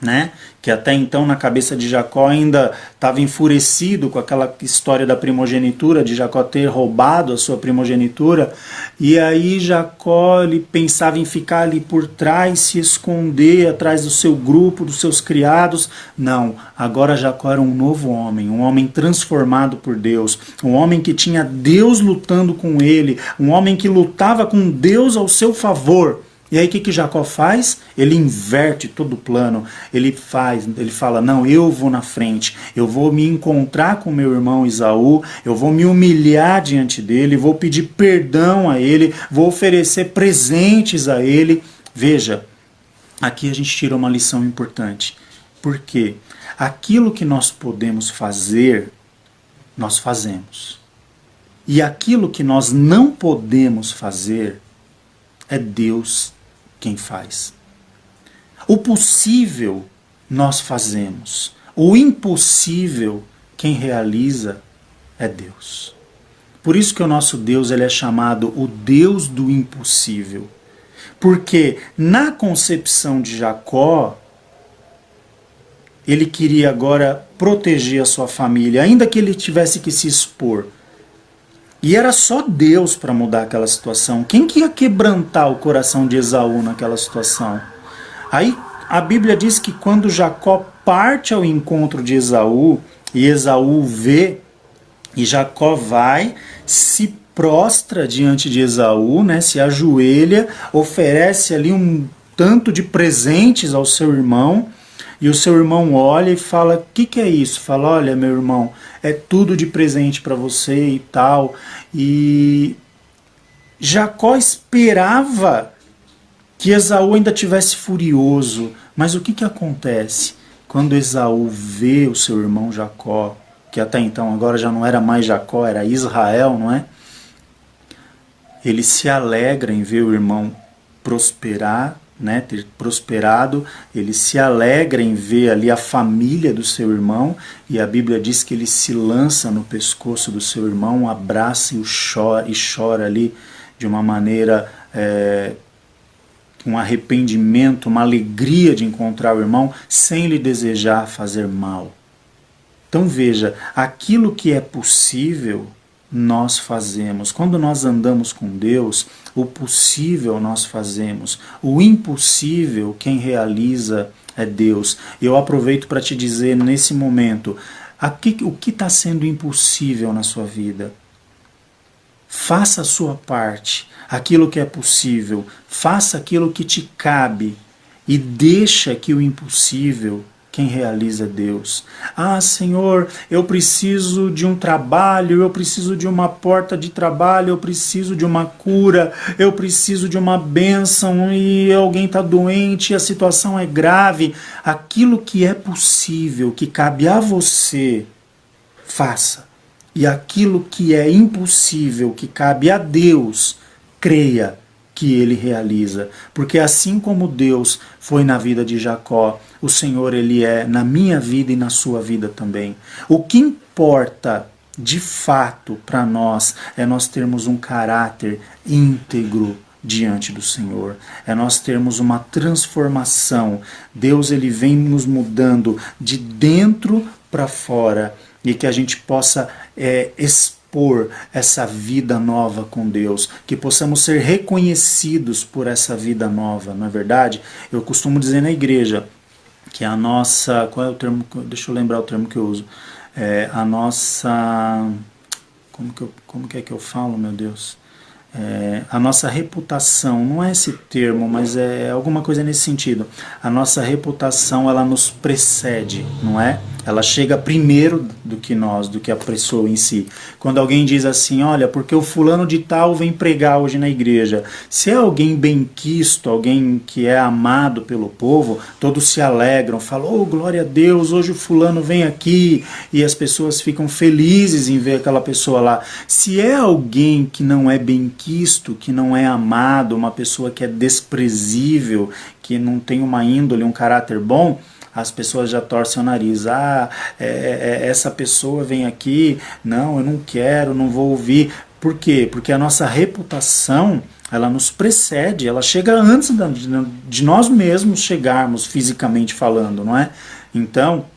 né? Que até então na cabeça de Jacó ainda estava enfurecido com aquela história da primogenitura, de Jacó ter roubado a sua primogenitura, e aí Jacó ele pensava em ficar ali por trás, se esconder atrás do seu grupo, dos seus criados. Não, agora Jacó era um novo homem, um homem transformado por Deus, um homem que tinha Deus lutando com ele, um homem que lutava com Deus ao seu favor. E aí o que Jacó faz? Ele inverte todo o plano. Ele fala, não, eu vou na frente, eu vou me encontrar com meu irmão Esaú, eu vou me humilhar diante dele, vou pedir perdão a ele, vou oferecer presentes a ele. Veja, aqui a gente tira uma lição importante. Por quê? Aquilo que nós podemos fazer, nós fazemos. E aquilo que nós não podemos fazer, é Deus quem faz. O possível nós fazemos. O impossível quem realiza é Deus. Por isso que o nosso Deus ele é chamado o Deus do impossível. Porque na concepção de Jacó, ele queria agora proteger a sua família, ainda que ele tivesse que se expor. E era só Deus para mudar aquela situação. Quem que ia quebrantar o coração de Esaú naquela situação? Aí a Bíblia diz que quando Jacó parte ao encontro de Esaú, e Esaú vê, e Jacó vai, se prostra diante de Esaú, né, se ajoelha, oferece ali um tanto de presentes ao seu irmão, e o seu irmão olha e fala, o que é isso? Fala, olha meu irmão, é tudo de presente para você e tal. E Jacó esperava que Esaú ainda tivesse furioso. Mas o que acontece? Quando Esaú vê o seu irmão Jacó, que até então agora já não era mais Jacó, era Israel, não é? Ele se alegra em ver o irmão prosperar, né, ter prosperado, ele se alegra em ver ali a família do seu irmão, e a Bíblia diz que ele se lança no pescoço do seu irmão, abraça e chora ali de uma maneira, um arrependimento, uma alegria de encontrar o irmão, sem lhe desejar fazer mal. Então veja, aquilo que é possível, nós fazemos. Quando nós andamos com Deus, o possível nós fazemos. O impossível, quem realiza é Deus. Eu aproveito para te dizer nesse momento, o que está sendo impossível na sua vida? Faça a sua parte, aquilo que é possível. Faça aquilo que te cabe e deixa que o impossível, quem realiza é Deus. Ah, Senhor, eu preciso de um trabalho, eu preciso de uma porta de trabalho, eu preciso de uma cura, eu preciso de uma bênção e alguém está doente e a situação é grave. Aquilo que é possível, que cabe a você, faça. E aquilo que é impossível, que cabe a Deus, creia que ele realiza. Porque assim como Deus foi na vida de Jacó, o Senhor ele é na minha vida e na sua vida também. O que importa de fato para nós é nós termos um caráter íntegro diante do Senhor. É nós termos uma transformação. Deus ele vem nos mudando de dentro para fora e que a gente possa expor expor essa vida nova com Deus, que possamos ser reconhecidos por essa vida nova, não é verdade? Eu costumo dizer na igreja que a nossa... Qual é o termo? Deixa eu lembrar o termo que eu uso. A nossa... Como que é que eu falo, meu Deus? A nossa reputação, não é esse termo, mas é alguma coisa nesse sentido. A nossa reputação, ela nos precede, não é? Ela chega primeiro do que nós, do que a pessoa em si. Quando alguém diz assim, olha, porque o fulano de tal vem pregar hoje na igreja. Se é alguém benquisto, alguém que é amado pelo povo, todos se alegram, falam, oh, glória a Deus, hoje o fulano vem aqui, e as pessoas ficam felizes em ver aquela pessoa lá. Se é alguém que não é benquisto, que não é amado, uma pessoa que é desprezível, que não tem uma índole, um caráter bom, as pessoas já torcem o nariz. Essa pessoa vem aqui, não, eu não quero, não vou ouvir. Por quê? Porque a nossa reputação, ela nos precede, ela chega antes de nós mesmos chegarmos fisicamente falando, não é? Então,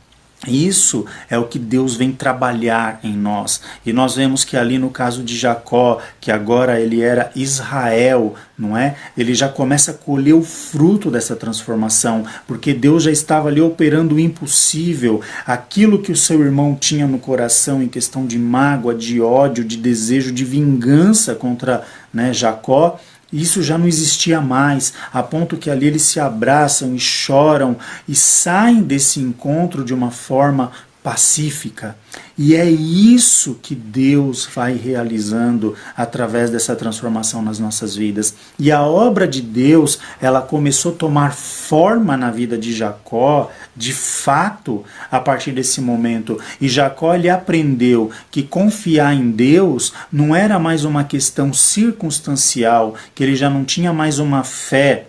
isso é o que Deus vem trabalhar em nós. E nós vemos que ali no caso de Jacó, que agora ele era Israel, não é? Ele já começa a colher o fruto dessa transformação, porque Deus já estava ali operando o impossível. Aquilo que o seu irmão tinha no coração em questão de mágoa, de ódio, de desejo, de vingança contra, né, Jacó, isso já não existia mais, a ponto que ali eles se abraçam e choram e saem desse encontro de uma forma pacífica. E é isso que Deus vai realizando através dessa transformação nas nossas vidas. E a obra de Deus, ela começou a tomar forma na vida de Jacó, de fato, a partir desse momento. E Jacó, ele aprendeu que confiar em Deus não era mais uma questão circunstancial, que ele já não tinha mais uma fé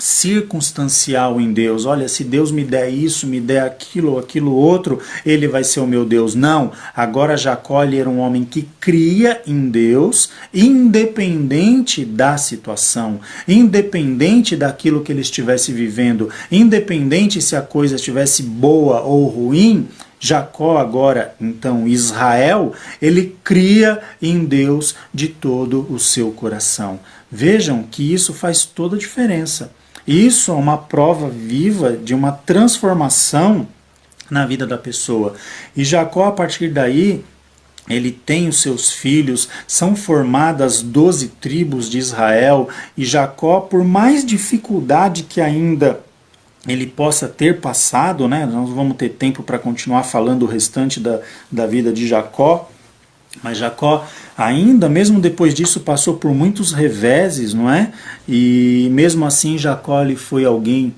circunstancial em Deus. Olha, se Deus me der isso, me der aquilo outro, ele vai ser o meu Deus. Não, agora Jacó era um homem que cria em Deus, independente da situação, independente daquilo que ele estivesse vivendo, independente se a coisa estivesse boa ou ruim. Jacó agora, então Israel, ele cria em Deus de todo o seu coração. Vejam que isso faz toda a diferença. Isso é uma prova viva de uma transformação na vida da pessoa. E Jacó, a partir daí, ele tem os seus filhos, são formadas 12 tribos de Israel, e Jacó, por mais dificuldade que ainda ele possa ter passado, né? Nós vamos ter tempo para continuar falando o restante da vida de Jacó, mas Jacó, ainda mesmo depois disso, passou por muitos reveses, não é? E mesmo assim Jacó, ele foi alguém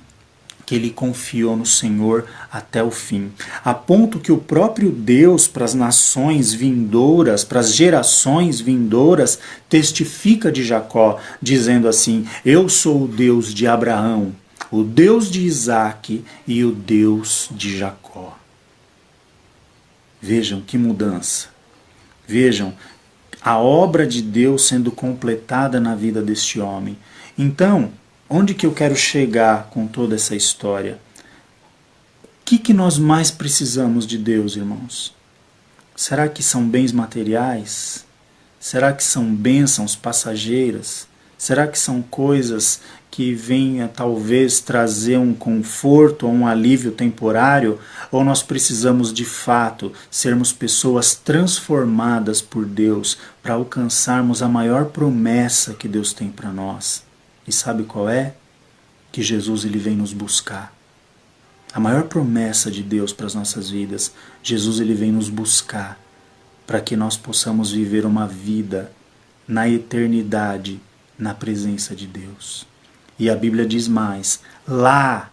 que ele confiou no Senhor até o fim. A ponto que o próprio Deus, para as nações vindouras, para as gerações vindouras, testifica de Jacó, dizendo assim, eu sou o Deus de Abraão, o Deus de Isaque e o Deus de Jacó. Vejam que mudança. Vejam a obra de Deus sendo completada na vida deste homem. Então, onde que eu quero chegar com toda essa história? O que nós mais precisamos de Deus, irmãos? Será que são bens materiais? Será que são bênçãos passageiras? Será que são coisas que venham talvez trazer um conforto ou um alívio temporário? Ou nós precisamos de fato sermos pessoas transformadas por Deus para alcançarmos a maior promessa que Deus tem para nós? E sabe qual é? Que Jesus, ele vem nos buscar. A maior promessa de Deus para as nossas vidas, Jesus, ele vem nos buscar para que nós possamos viver uma vida na eternidade, na presença de Deus. E a Bíblia diz mais, lá,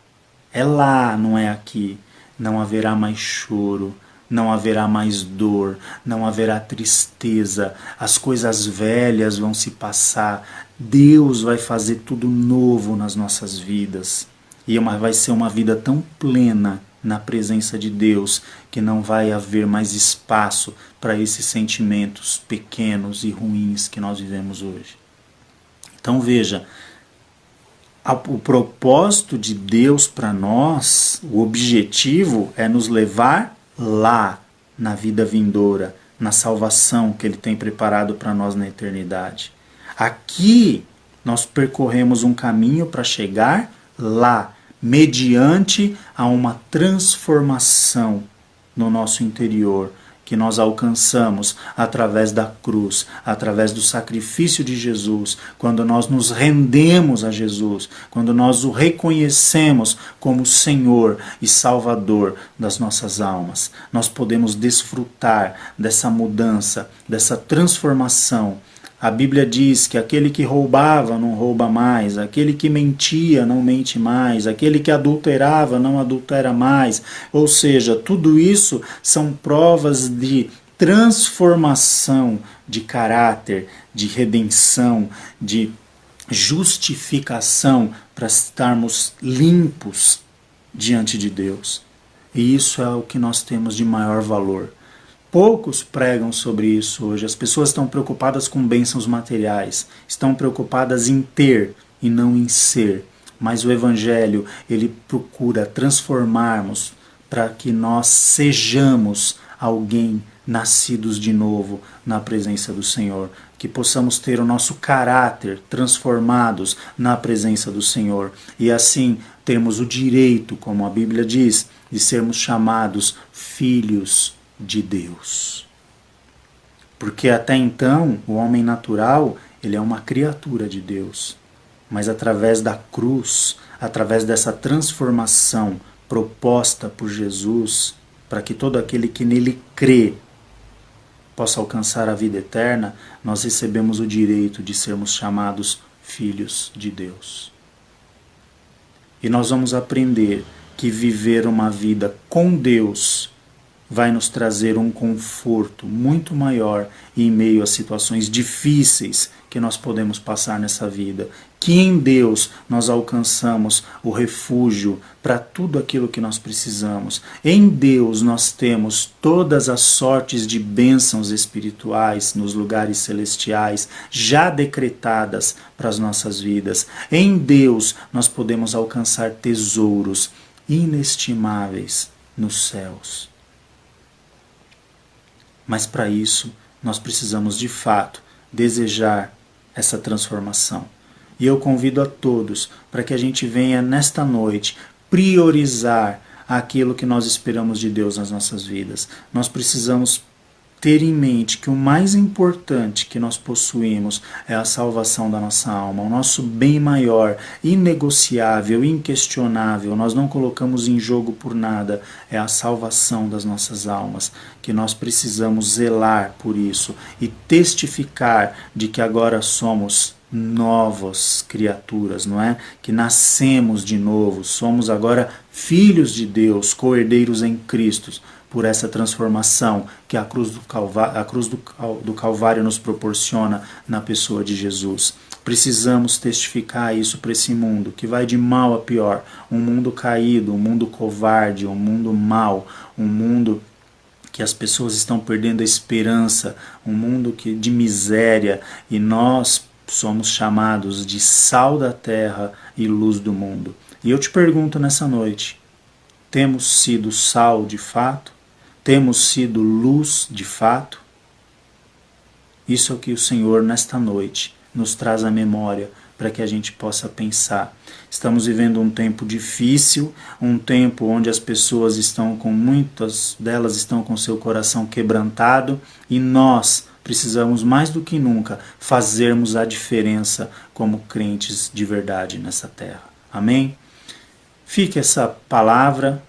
é lá, não é aqui, não haverá mais choro, não haverá mais dor, não haverá tristeza, as coisas velhas vão se passar, Deus vai fazer tudo novo nas nossas vidas. E vai ser uma vida tão plena na presença de Deus que não vai haver mais espaço para esses sentimentos pequenos e ruins que nós vivemos hoje. Então veja, o propósito de Deus para nós, o objetivo é nos levar lá na vida vindoura, na salvação que Ele tem preparado para nós na eternidade. Aqui nós percorremos um caminho para chegar lá, mediante a uma transformação no nosso interior, que nós alcançamos através da cruz, através do sacrifício de Jesus, quando nós nos rendemos a Jesus, quando nós o reconhecemos como Senhor e Salvador das nossas almas. Nós podemos desfrutar dessa mudança, dessa transformação. A Bíblia diz que aquele que roubava não rouba mais, aquele que mentia não mente mais, aquele que adulterava não adultera mais. Ou seja, tudo isso são provas de transformação de caráter, de redenção, de justificação para estarmos limpos diante de Deus. E isso é o que nós temos de maior valor. Poucos pregam sobre isso hoje. As pessoas estão preocupadas com bênçãos materiais, estão preocupadas em ter e não em ser. Mas o Evangelho, ele procura transformarmos para que nós sejamos alguém nascidos de novo na presença do Senhor. Que possamos ter o nosso caráter transformados na presença do Senhor. E assim termos o direito, como a Bíblia diz, de sermos chamados filhos de Deus. Porque até então, o homem natural, ele é uma criatura de Deus. Mas através da cruz, através dessa transformação proposta por Jesus, para que todo aquele que nele crê possa alcançar a vida eterna, nós recebemos o direito de sermos chamados filhos de Deus. E nós vamos aprender que viver uma vida com Deus vai nos trazer um conforto muito maior em meio a situações difíceis que nós podemos passar nessa vida. Que em Deus nós alcançamos o refúgio para tudo aquilo que nós precisamos. Em Deus nós temos todas as sortes de bênçãos espirituais nos lugares celestiais já decretadas para as nossas vidas. Em Deus nós podemos alcançar tesouros inestimáveis nos céus. Mas para isso, nós precisamos de fato desejar essa transformação. E eu convido a todos para que a gente venha nesta noite priorizar aquilo que nós esperamos de Deus nas nossas vidas. Nós precisamos ter em mente que o mais importante que nós possuímos é a salvação da nossa alma, o nosso bem maior, inegociável, inquestionável, nós não colocamos em jogo por nada, é a salvação das nossas almas, que nós precisamos zelar por isso e testificar de que agora somos novas criaturas, não é? Que nascemos de novo, somos agora filhos de Deus, co-herdeiros em Cristo, por essa transformação que a cruz do Calvário nos proporciona na pessoa de Jesus. Precisamos testificar isso para esse mundo, que vai de mal a pior. Um mundo caído, um mundo covarde, um mundo mau, um mundo que as pessoas estão perdendo a esperança, um mundo de miséria, e nós somos chamados de sal da terra e luz do mundo. E eu te pergunto nessa noite, temos sido sal de fato? Temos sido luz de fato? Isso é o que o Senhor, nesta noite, nos traz à memória para que a gente possa pensar. Estamos vivendo um tempo difícil, um tempo onde as pessoas muitas delas estão com seu coração quebrantado, e nós precisamos mais do que nunca fazermos a diferença como crentes de verdade nessa terra. Amém? Fique essa palavra,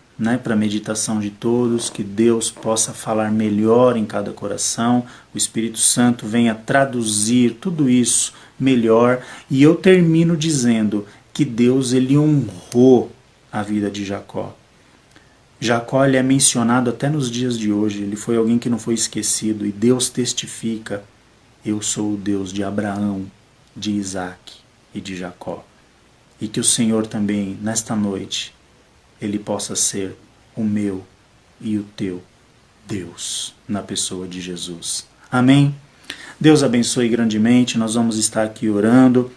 para a meditação de todos, que Deus possa falar melhor em cada coração, o Espírito Santo venha traduzir tudo isso melhor, e eu termino dizendo que Deus, ele honrou a vida de Jacó. Jacó, ele é mencionado até nos dias de hoje, ele foi alguém que não foi esquecido, e Deus testifica: eu sou o Deus de Abraão, de Isaac e de Jacó. E que o Senhor também, nesta noite, ele possa ser o meu e o teu Deus, na pessoa de Jesus. Amém? Deus abençoe grandemente, nós vamos estar aqui orando.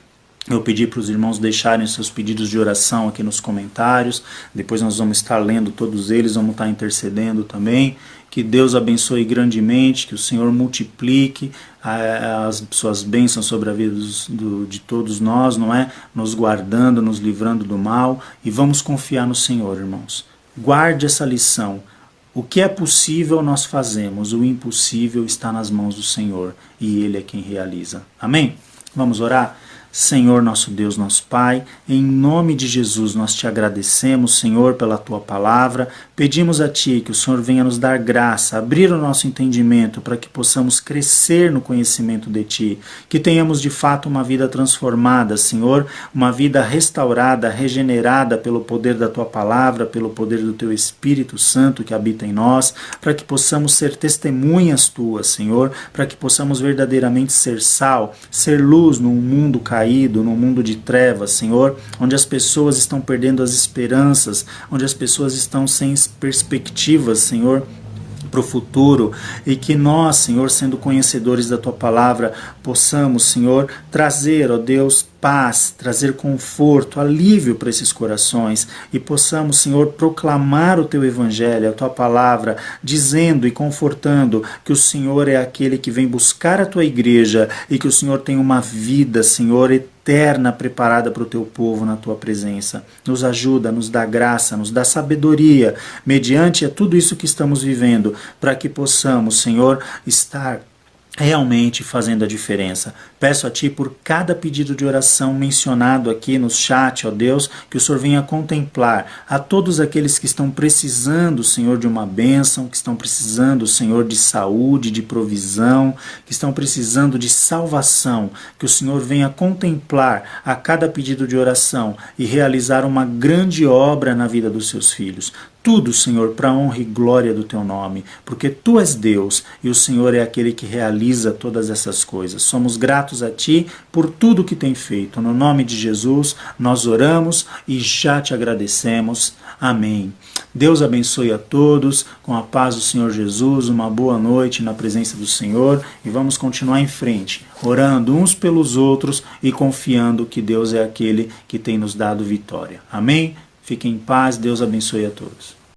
Eu pedi para os irmãos deixarem seus pedidos de oração aqui nos comentários. Depois nós vamos estar lendo todos eles, vamos estar intercedendo também. Que Deus abençoe grandemente, que o Senhor multiplique as suas bênçãos sobre a vida de todos nós, não é? Nos guardando, nos livrando do mal. E vamos confiar no Senhor, irmãos. Guarde essa lição. O que é possível nós fazemos, o impossível está nas mãos do Senhor. E Ele é quem realiza. Amém? Vamos orar? Senhor, nosso Deus, nosso Pai, em nome de Jesus nós te agradecemos, Senhor, pela tua palavra. Pedimos a Ti que o Senhor venha nos dar graça, abrir o nosso entendimento para que possamos crescer no conhecimento de Ti, que tenhamos de fato uma vida transformada, Senhor, uma vida restaurada, regenerada pelo poder da tua palavra, pelo poder do teu Espírito Santo que habita em nós, para que possamos ser testemunhas tuas, Senhor, para que possamos verdadeiramente ser sal, ser luz num mundo caído, num mundo de trevas, Senhor, onde as pessoas estão perdendo as esperanças, onde as pessoas estão sem perspectivas, Senhor, para o futuro, e que nós, Senhor, sendo conhecedores da Tua Palavra, possamos, Senhor, trazer, ó Deus, paz, trazer conforto, alívio para esses corações, e possamos, Senhor, proclamar o Teu Evangelho, a Tua Palavra, dizendo e confortando que o Senhor é aquele que vem buscar a Tua igreja, e que o Senhor tem uma vida, Senhor, eterna preparada para o Teu povo na Tua presença. Nos ajuda, nos dá graça, nos dá sabedoria, mediante tudo isso que estamos vivendo, para que possamos, Senhor, estar realmente fazendo a diferença. Peço a Ti por cada pedido de oração mencionado aqui no chat, ó Deus, que o Senhor venha contemplar a todos aqueles que estão precisando, Senhor, de uma bênção, que estão precisando, Senhor, de saúde, de provisão, que estão precisando de salvação, que o Senhor venha contemplar a cada pedido de oração e realizar uma grande obra na vida dos seus filhos. Tudo, Senhor, para a honra e glória do Teu nome, porque Tu és Deus e o Senhor é aquele que realiza todas essas coisas. Somos gratos a Ti por tudo que tem feito. No nome de Jesus, nós oramos e já Te agradecemos. Amém. Deus abençoe a todos, com a paz do Senhor Jesus, uma boa noite na presença do Senhor e vamos continuar em frente, orando uns pelos outros e confiando que Deus é aquele que tem nos dado vitória. Amém? Fiquem em paz, Deus abençoe a todos.